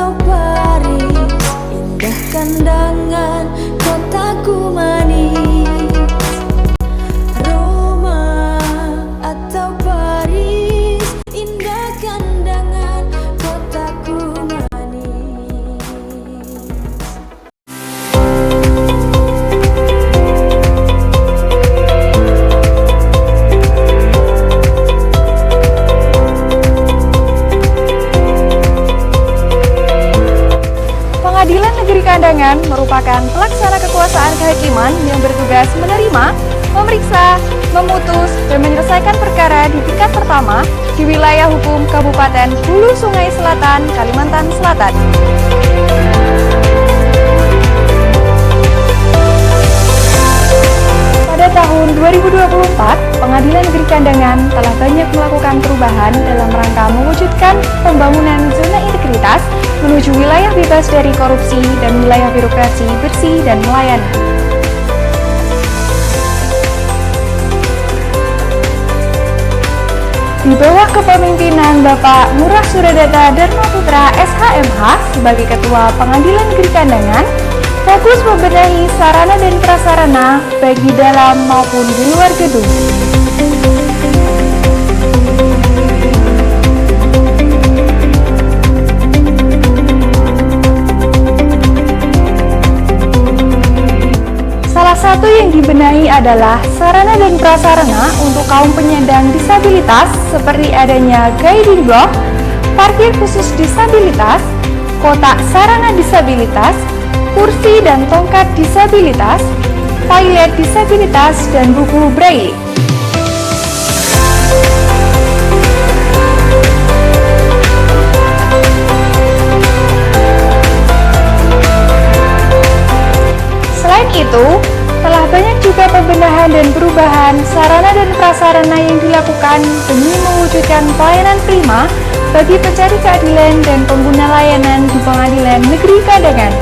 atau Paris, indah kandangan kotaku manis. Roma atau Paris, indah kandangan kotaku manis. Pengadilan Negeri Kandangan merupakan pelaksana kekuasaan kehakiman yang bertugas menerima, memeriksa, memutus, dan menyelesaikan perkara di tingkat pertama di wilayah hukum Kabupaten Hulu Sungai Selatan, Kalimantan Selatan. Pada tahun 2024, Pengadilan Negeri Kandangan telah banyak melakukan perubahan dalam rangka mewujudkan pembangunan zona integritas menuju wilayah bebas dari korupsi dan wilayah birokrasi bersih dan melayani. Di bawah kepemimpinan Bapak Ngurah Suradata Dharma Putra SHMH sebagai Ketua Pengadilan Negeri Kandangan, fokus membenahi sarana dan prasarana baik di dalam maupun di luar gedung. Salah satu yang dibenahi adalah sarana dan prasarana untuk kaum penyandang disabilitas seperti adanya guiding block, parkir khusus disabilitas, kotak sarana disabilitas, kursi dan tongkat disabilitas, toilet disabilitas, dan buku braille. Selain itu, telah banyak juga pembenahan dan perubahan sarana dan prasarana yang dilakukan demi mewujudkan pelayanan prima bagi pencari keadilan dan pengguna layanan di Pengadilan Negeri Kandangan.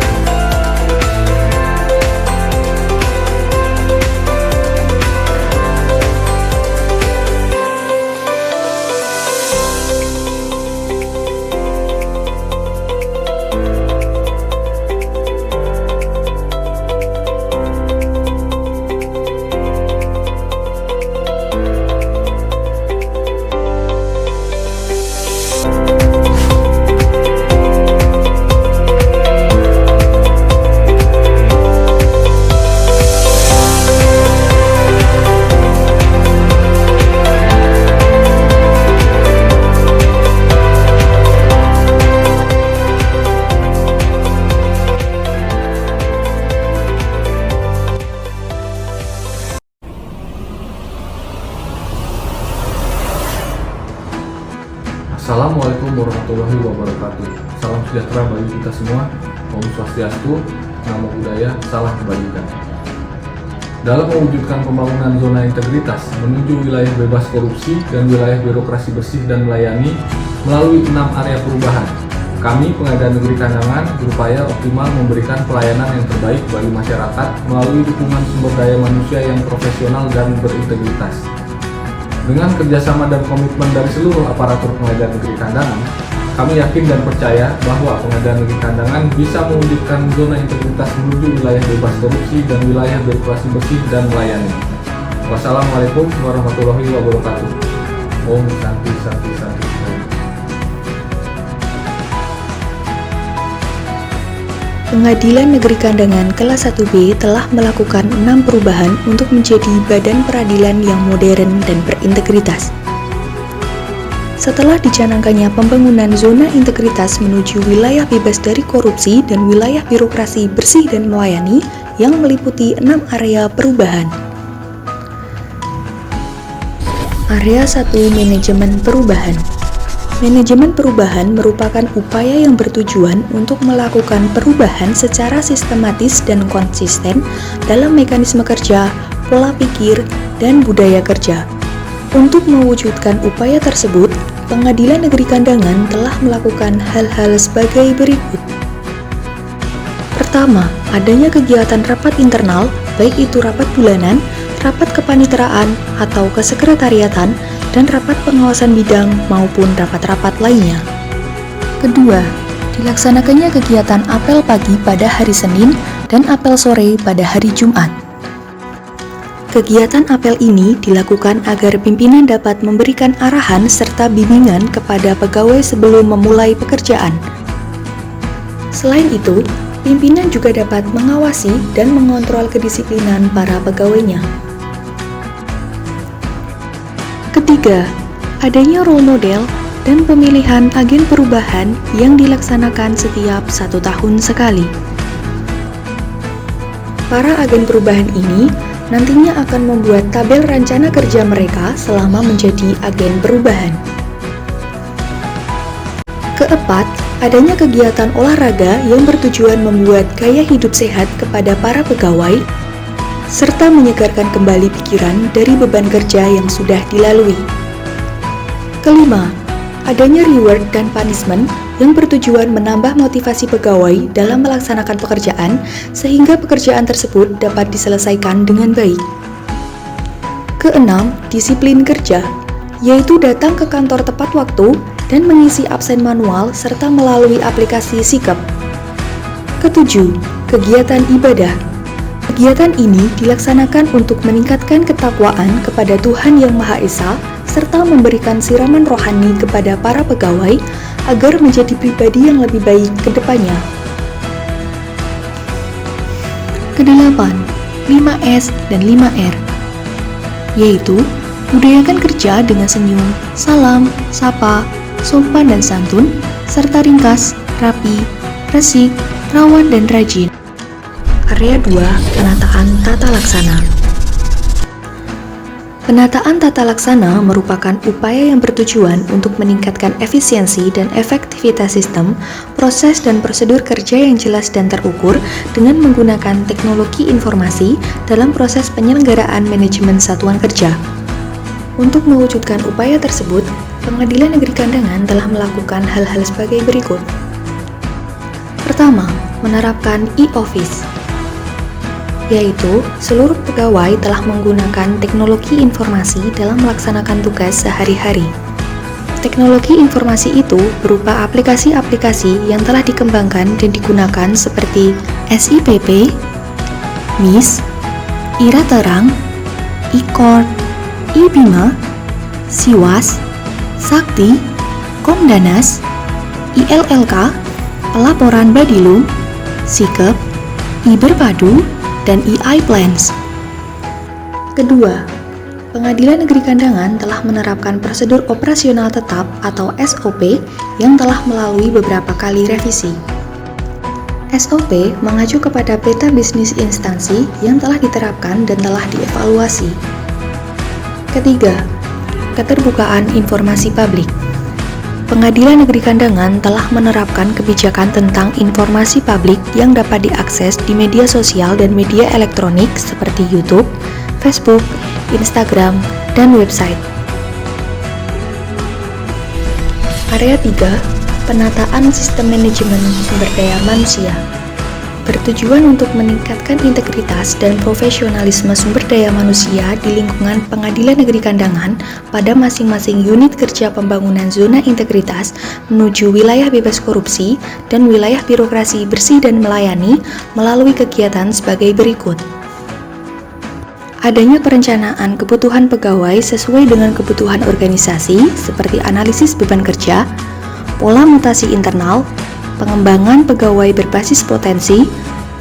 Assalamualaikum warahmatullahi wabarakatuh. Salam sejahtera bagi kita semua. Om Swastiastu, Namo Buddhaya, salam kebajikan. Dalam mewujudkan pembangunan zona integritas menuju wilayah bebas korupsi dan wilayah birokrasi bersih dan melayani melalui 6 area perubahan, kami Pengadilan Negeri Kandangan berupaya optimal memberikan pelayanan yang terbaik bagi masyarakat melalui dukungan sumber daya manusia yang profesional dan berintegritas. Dengan kerjasama dan komitmen dari seluruh aparatur Pengadilan Negeri Kandangan, kami yakin dan percaya bahwa Pengadilan Negeri Kandangan bisa mewujudkan zona integritas menuju wilayah bebas korupsi dan wilayah birokrasi bersih dan melayani. Wassalamualaikum warahmatullahi wabarakatuh. Om Santi Santi Santi. Pengadilan Negeri Kandangan kelas 1B telah melakukan 6 perubahan untuk menjadi badan peradilan yang modern dan berintegritas. Setelah dicanangkannya pembangunan zona integritas menuju wilayah bebas dari korupsi dan wilayah birokrasi bersih dan melayani yang meliputi 6 area perubahan. Area 1, Manajemen Perubahan. Manajemen perubahan merupakan upaya yang bertujuan untuk melakukan perubahan secara sistematis dan konsisten dalam mekanisme kerja, pola pikir, dan budaya kerja. Untuk mewujudkan upaya tersebut, Pengadilan Negeri Kandangan telah melakukan hal-hal sebagai berikut. Pertama, adanya kegiatan rapat internal, baik itu rapat bulanan, rapat kepaniteraan atau kesekretariatan, dan rapat pengawasan bidang maupun rapat-rapat lainnya. Kedua, Dilaksanakannya kegiatan apel pagi pada hari Senin dan apel sore pada hari Jumat. Kegiatan apel ini dilakukan agar pimpinan dapat memberikan arahan serta bimbingan kepada pegawai sebelum memulai pekerjaan. Selain itu, pimpinan juga dapat mengawasi dan mengontrol kedisiplinan para pegawainya. Ketiga, adanya role model dan pemilihan agen perubahan yang dilaksanakan setiap 1 tahun sekali. Para agen perubahan ini nantinya akan membuat tabel rencana kerja mereka selama menjadi agen perubahan. Keempat, adanya kegiatan olahraga yang bertujuan membuat gaya hidup sehat kepada para pegawai, serta menyegarkan kembali pikiran dari beban kerja yang sudah dilalui. Kelima, adanya reward dan punishment yang bertujuan menambah motivasi pegawai dalam melaksanakan pekerjaan sehingga pekerjaan tersebut dapat diselesaikan dengan baik. Keenam, disiplin kerja, yaitu datang ke kantor tepat waktu dan mengisi absen manual serta melalui aplikasi Sikep. Ketujuh, kegiatan ibadah. Kegiatan ini dilaksanakan untuk meningkatkan ketakwaan kepada Tuhan Yang Maha Esa serta memberikan siraman rohani kepada para pegawai agar menjadi pribadi yang lebih baik ke depannya. Kedelapan, 5S dan 5R, yaitu budayakan kerja dengan senyum, salam, sapa, sopan dan santun, serta ringkas, rapi, resik, rawan dan rajin. Area 2, penataan tata laksana. Penataan tata laksana merupakan upaya yang bertujuan untuk meningkatkan efisiensi dan efektivitas sistem, proses dan prosedur kerja yang jelas dan terukur dengan menggunakan teknologi informasi dalam proses penyelenggaraan manajemen satuan kerja. Untuk mewujudkan upaya tersebut, Pengadilan Negeri Kandangan telah melakukan hal-hal sebagai berikut. Pertama, menerapkan e-office, yaitu seluruh pegawai telah menggunakan teknologi informasi dalam melaksanakan tugas sehari-hari. Teknologi informasi itu berupa aplikasi-aplikasi yang telah dikembangkan dan digunakan seperti SIPP, MIS, IRA Terang, e-Court, e-Bima, Siwas, Sakti, Komdanas, ILLK, Pelaporan Badilum, Sikep, Iberpadu, dan EI-Plans. Kedua, Pengadilan Negeri Kandangan telah menerapkan prosedur operasional tetap atau SOP yang telah melalui beberapa kali revisi. SOP mengacu kepada peta bisnis instansi yang telah diterapkan dan telah dievaluasi. Ketiga, keterbukaan informasi publik. Pengadilan Negeri Kandangan telah menerapkan kebijakan tentang informasi publik yang dapat diakses di media sosial dan media elektronik seperti YouTube, Facebook, Instagram, dan website. Area 3, penataan sistem manajemen sumber daya manusia. Bertujuan untuk meningkatkan integritas dan profesionalisme sumber daya manusia di lingkungan Pengadilan Negeri Kandangan pada masing-masing unit kerja pembangunan zona integritas menuju wilayah bebas korupsi dan wilayah birokrasi bersih dan melayani melalui kegiatan sebagai berikut. Adanya perencanaan kebutuhan pegawai sesuai dengan kebutuhan organisasi seperti analisis beban kerja, pola mutasi internal, pengembangan pegawai berbasis potensi,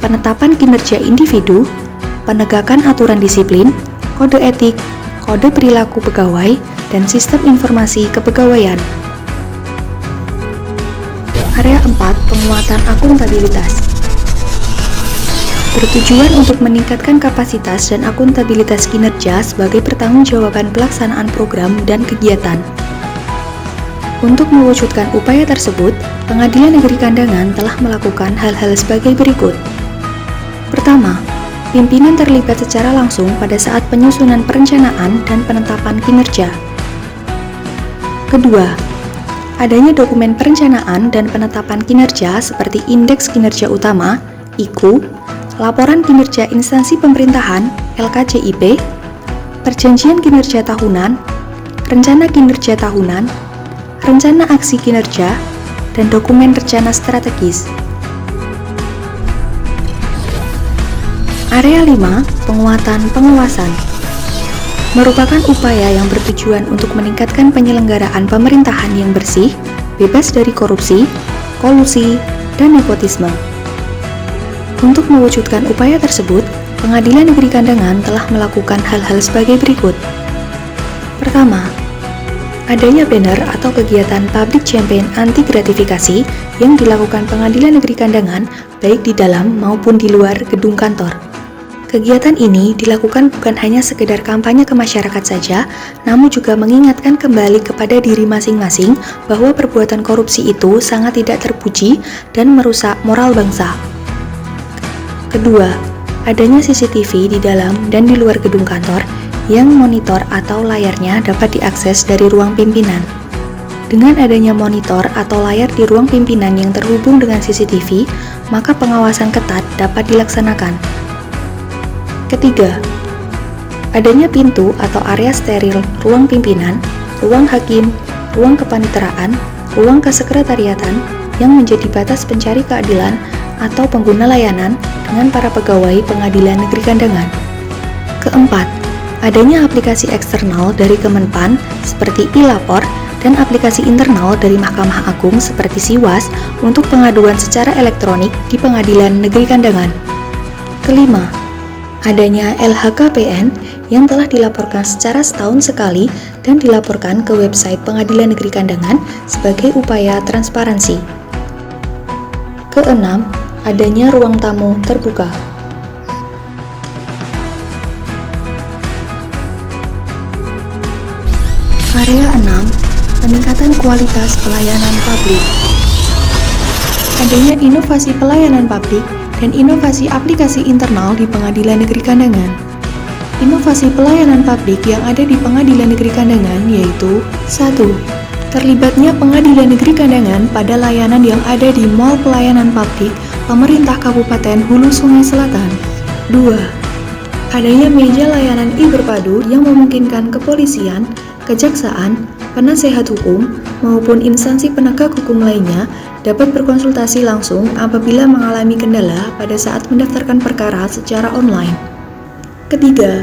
penetapan kinerja individu, penegakan aturan disiplin, kode etik, kode perilaku pegawai, dan sistem informasi kepegawaian. Area 4, penguatan akuntabilitas. Bertujuan untuk meningkatkan kapasitas dan akuntabilitas kinerja sebagai pertanggungjawaban pelaksanaan program dan kegiatan. Untuk mewujudkan upaya tersebut, Pengadilan Negeri Kandangan telah melakukan hal-hal sebagai berikut. Pertama, pimpinan terlibat secara langsung pada saat penyusunan perencanaan dan penetapan kinerja. Kedua, adanya dokumen perencanaan dan penetapan kinerja seperti Indeks Kinerja Utama, IKU, Laporan Kinerja Instansi Pemerintahan, LKCIP, Perjanjian Kinerja Tahunan, Rencana Kinerja Tahunan, Rencana Aksi Kinerja, dan dokumen rencana strategis. Area 5, penguatan pengawasan, merupakan upaya yang bertujuan untuk meningkatkan penyelenggaraan pemerintahan yang bersih, bebas dari korupsi, kolusi, dan nepotisme. Untuk mewujudkan upaya tersebut, Pengadilan Negeri Kandangan telah melakukan hal-hal sebagai berikut. Pertama, adanya banner atau kegiatan public campaign anti gratifikasi yang dilakukan Pengadilan Negeri Kandangan baik di dalam maupun di luar gedung kantor. Kegiatan ini dilakukan bukan hanya sekedar kampanye ke masyarakat saja, namun juga mengingatkan kembali kepada diri masing-masing bahwa perbuatan korupsi itu sangat tidak terpuji dan merusak moral bangsa. Kedua, adanya CCTV di dalam dan di luar gedung kantor yang monitor atau layarnya dapat diakses dari ruang pimpinan. Dengan adanya monitor atau layar di ruang pimpinan yang terhubung dengan CCTV, maka pengawasan ketat dapat dilaksanakan. Ketiga, adanya pintu atau area steril ruang pimpinan, ruang hakim, ruang kepaniteraan, ruang kesekretariatan yang menjadi batas pencari keadilan atau pengguna layanan dengan para pegawai Pengadilan Negeri Kandangan. Keempat, adanya aplikasi eksternal dari Kemenpan seperti e-lapor dan aplikasi internal dari Mahkamah Agung seperti Siwas untuk pengaduan secara elektronik di Pengadilan Negeri Kandangan. Kelima, adanya LHKPN yang telah dilaporkan secara setahun sekali dan dilaporkan ke website Pengadilan Negeri Kandangan sebagai upaya transparansi. Keenam, adanya ruang tamu terbuka. Area 6, peningkatan kualitas pelayanan publik. Adanya inovasi pelayanan publik dan inovasi aplikasi internal di Pengadilan Negeri Kandangan. Inovasi pelayanan publik yang ada di Pengadilan Negeri Kandangan yaitu 1. Terlibatnya Pengadilan Negeri Kandangan pada layanan yang ada di Mall Pelayanan Publik Pemerintah Kabupaten Hulu Sungai Selatan. 2. Adanya meja layanan e-berpadu yang memungkinkan kepolisian, kejaksaan, penasehat hukum, maupun instansi penegak hukum lainnya dapat berkonsultasi langsung apabila mengalami kendala pada saat mendaftarkan perkara secara online. Ketiga,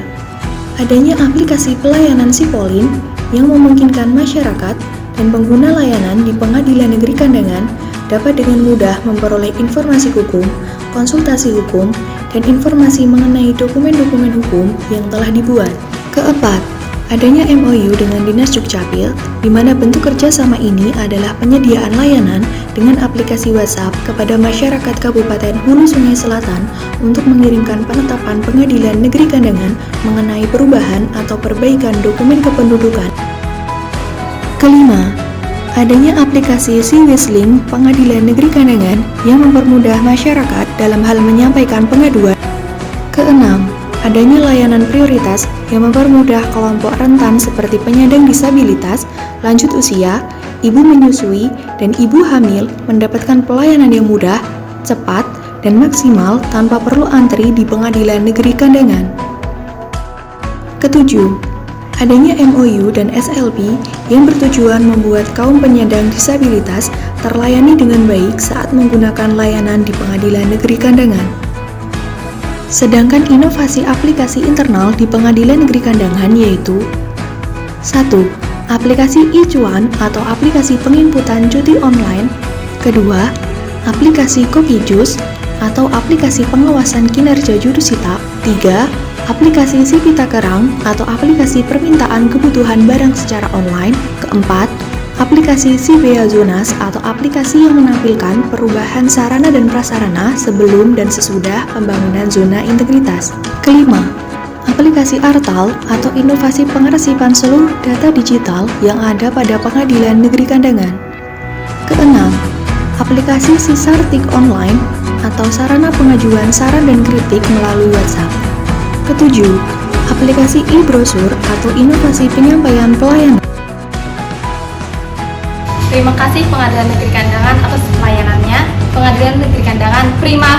adanya aplikasi pelayanan Sipolin yang memungkinkan masyarakat dan pengguna layanan di Pengadilan Negeri Kandangan dapat dengan mudah memperoleh informasi hukum, konsultasi hukum, dan informasi mengenai dokumen-dokumen hukum yang telah dibuat. Keempat, adanya MOU dengan Dinas Dukcapil, di mana bentuk kerjasama ini adalah penyediaan layanan dengan aplikasi WhatsApp kepada masyarakat Kabupaten Hulu Sungai Selatan untuk mengirimkan penetapan Pengadilan Negeri Kandangan mengenai perubahan atau perbaikan dokumen kependudukan. Kelima, adanya aplikasi SiWisLink Pengadilan Negeri Kandangan yang mempermudah masyarakat dalam hal menyampaikan pengaduan. Keenam, adanya layanan prioritas yang mempermudah kelompok rentan seperti penyandang disabilitas, lanjut usia, ibu menyusui, dan ibu hamil mendapatkan pelayanan yang mudah, cepat, dan maksimal tanpa perlu antri di Pengadilan Negeri Kandangan. Ketujuh, adanya MOU dan SLP yang bertujuan membuat kaum penyandang disabilitas terlayani dengan baik saat menggunakan layanan di Pengadilan Negeri Kandangan. Sedangkan inovasi aplikasi internal di Pengadilan Negeri Kandangan yaitu 1. Aplikasi e-cuan atau aplikasi penginputan cuti online. Kedua, aplikasi Kopijus atau aplikasi pengawasan kinerja jurusita. 3. Aplikasi Sipita Kerang atau aplikasi permintaan kebutuhan barang secara online. Keempat, aplikasi Sibea Zonas atau aplikasi yang menampilkan perubahan sarana dan prasarana sebelum dan sesudah pembangunan zona integritas. Kelima, aplikasi Artal atau inovasi pengarsipan seluruh data digital yang ada pada Pengadilan Negeri Kandangan. Keenam, aplikasi Sisartik Online atau sarana pengajuan saran dan kritik melalui WhatsApp. Ketujuh, aplikasi e-brosur atau inovasi penyampaian pelayanan. Terima kasih Pengadilan Negeri Kandangan atas pelayanannya. Pengadilan Negeri Kandangan prima.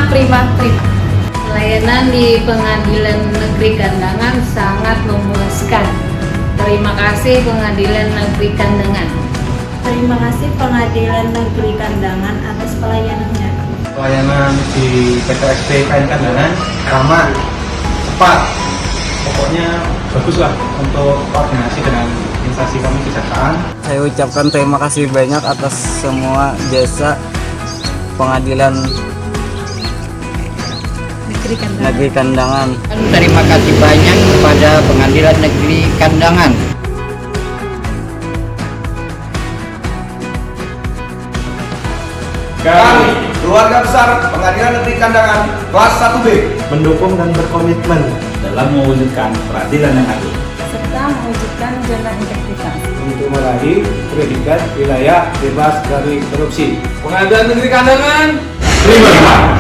Pelayanan di Pengadilan Negeri Kandangan sangat memuaskan. Terima kasih Pengadilan Negeri Kandangan. Terima kasih Pengadilan Negeri Kandangan atas pelayanannya. Pelayanan di PTSP KN Kandangan ramah, cepat, pokoknya bagus lah untuk koordinasi dengan instansi kami kejaksaan. Saya ucapkan terima kasih banyak atas semua jasa Pengadilan Negeri Kandangan. Terima kasih banyak kepada Pengadilan Negeri Kandangan. Kami, keluarga besar Pengadilan Negeri Kandangan kelas 1B, Mendukung dan berkomitmen dalam mewujudkan peradilan yang adil Serta mewujudkan zona integritas untuk meraih predikat wilayah bebas dari korupsi. Pengadilan Negeri Kandangan terima.